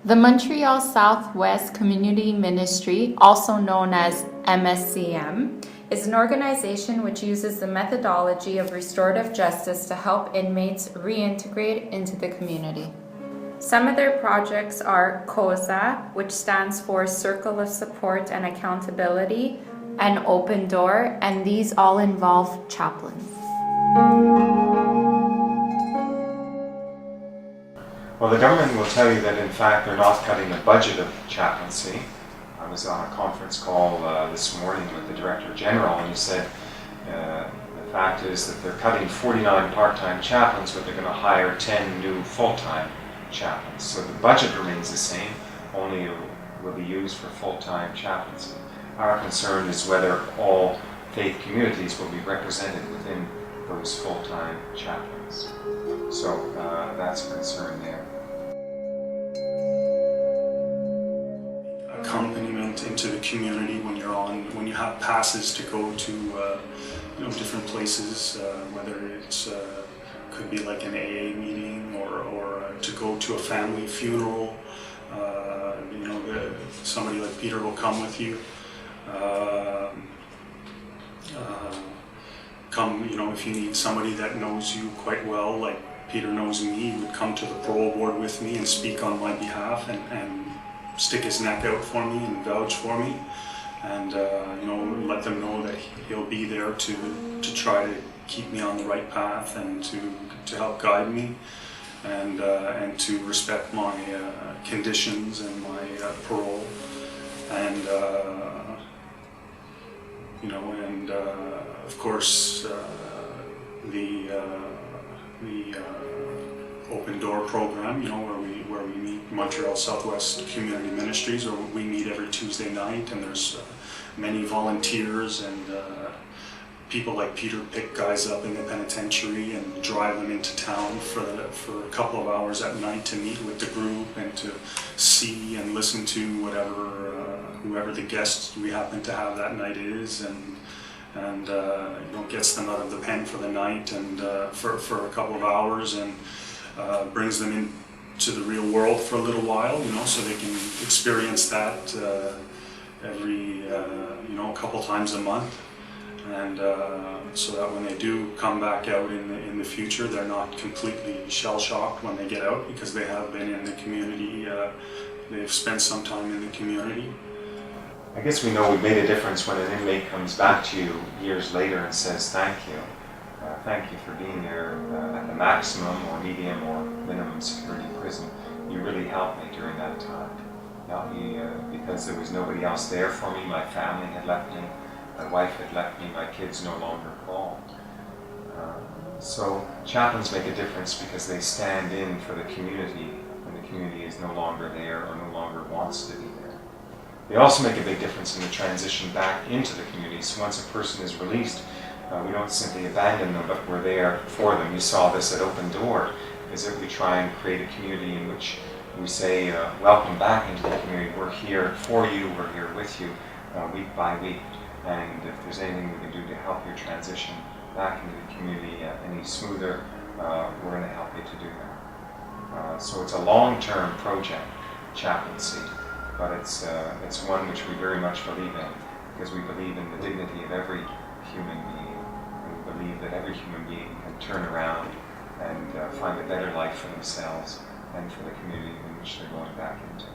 The Montreal Southwest Community Ministry, also known as MSCM, is an organization which uses the methodology of restorative justice to help inmates reintegrate into the community. Some of their projects are COSA, which stands for Circle of Support and Accountability, and Open Door, and these all involve chaplains. Well, the government will tell you that in fact they're not cutting the budget of chaplaincy. I was on a conference call this morning with the Director General, and he said the fact is that they're cutting 49 part-time chaplains, but they're going to hire 10 new full-time chaplains. So the budget remains the same, only it will be used for full-time chaplaincy. Our concern is whether all faith communities will be represented within those full-time chaplains. So that's a concern there. Accompaniment into the community when you have passes to go to different places, whether it's could be like an AA meeting or to go to a family funeral. Somebody like Peter will come with you. Come, if you need somebody that knows you quite well, like Peter knows me, he would come to the parole board with me and speak on my behalf and stick his neck out for me and vouch for me, and let them know that he'll be there to try to keep me on the right path and to help guide me, and to respect my conditions and my parole, and of course the Open Door program, where we meet, Montreal Southwest Community Ministries, where we meet every Tuesday night, and there's many volunteers and people like Peter pick guys up in the penitentiary and drive them into town for a couple of hours at night to meet with the group and to see and listen to whoever the guest we happen to have that night is, and gets them out of the pen for the night and for a couple of hours, and brings them into the real world for a little while, so they can experience that every a couple times a month, and so that when they do come back out in the future, they're not completely shell-shocked when they get out, because they have been in the community, they've spent some time in the community. I guess we know we made a difference when an inmate comes back to you years later and says thank you. Thank you for being there at the maximum or medium or minimum security prison. You really helped me during that time. Helped me because there was nobody else there for me. My family had left me. My wife had left me. My kids no longer called. So chaplains make a difference because they stand in for the community when the community is no longer there or no longer wants to be there. They also make a big difference in the transition back into the community. So once a person is released, we don't simply abandon them, but we're there for them. You saw this at Open Door, is that we try and create a community in which we say, welcome back into the community. We're here for you, we're here with you, week by week. And if there's anything we can do to help your transition back into the community any smoother, we're going to help you to do that. So it's a long-term project, chaplaincy, but it's one which we very much believe in, because we believe in the dignity of every human being. We believe that every human being can turn around and find a better life for themselves and for the community in which they're going back into.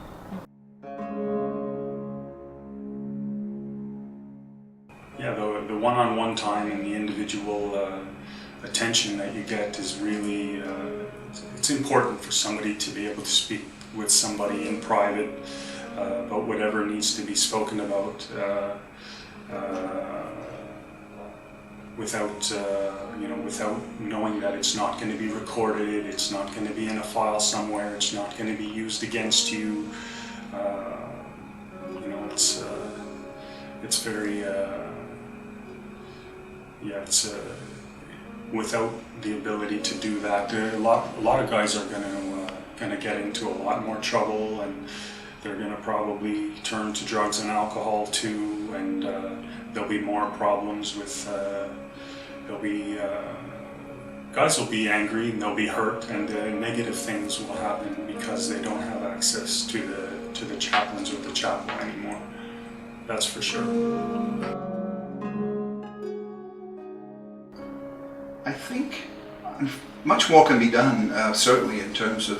Yeah, the one-on-one time and the individual attention that you get is really, it's important for somebody to be able to speak with somebody in private about whatever needs to be spoken about, without knowing that it's not going to be recorded, it's not going to be in a file somewhere, it's not going to be used against you. It's very it's without the ability to do that, a lot of guys are going to get into a lot more trouble, and they're going to probably turn to drugs and alcohol too, and there'll be more problems with guys will be angry and they'll be hurt, and negative things will happen because they don't have access to the chaplains or the chapel anymore. That's for sure. I think much more can be done, certainly in terms of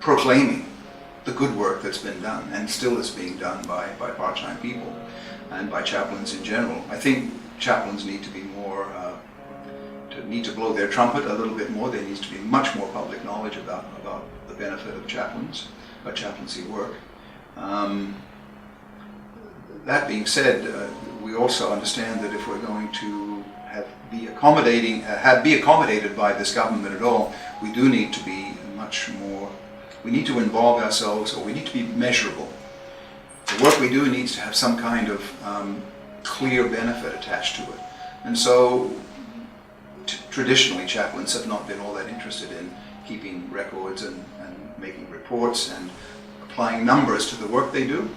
proclaiming the good work that's been done and still is being done by part-time people and by chaplains in general. I think chaplains need to be more, need to blow their trumpet a little bit more. There needs to be much more public knowledge about the benefit of chaplaincy work. That being said, we also understand that if we're going to be accommodated by this government at all, we do need to be much more, we need to involve ourselves, or we need to be measurable. The work we do needs to have some kind of clear benefit attached to it. And so traditionally chaplains have not been all that interested in keeping records and making reports and applying numbers to the work they do.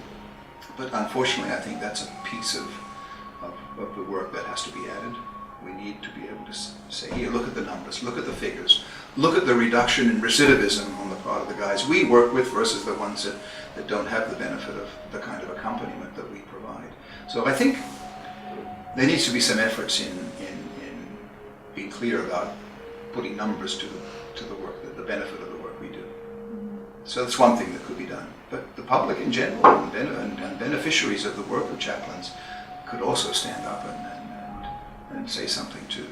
But unfortunately, I think that's a piece of the work that has to be added. We need to be able to say, here, look at the numbers, look at the figures, look at the reduction in recidivism on the part of the guys we work with versus the ones that don't have the benefit of the kind of accompaniment that we provide. So I think there needs to be some efforts in being clear about putting numbers to the work, the benefit of the work we do. So that's one thing that could be done. But the public in general and beneficiaries of the work of chaplains could also stand up and say something to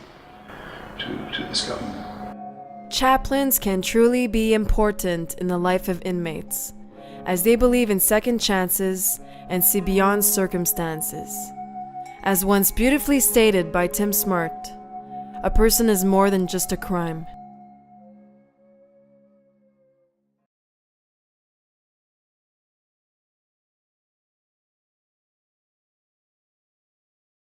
this government. Chaplains can truly be important in the life of inmates, as they believe in second chances and see beyond circumstances. As once beautifully stated by Tim Smart, a person is more than just a crime.